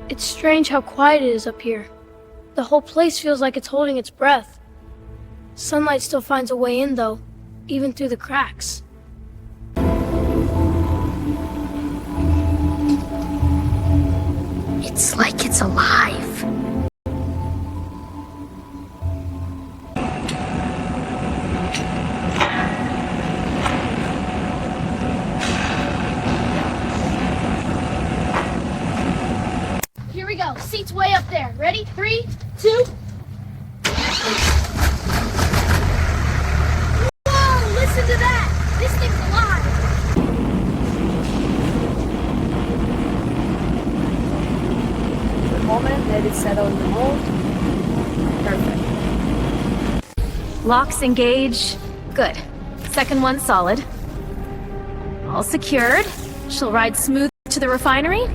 It's strange how quiet it is up here. The whole place feels like it's holding its breath. Sunlight still finds a way in, though, even through the cracks. It's like it's alive. Here we go. Seat's way up there. Ready? 3, 2. Whoa! Listen to that! This thing's alive! For a moment, let it settle in the mold. Perfect. Locks engaged. Good. Second one solid. All secured. She'll ride smooth to the refinery.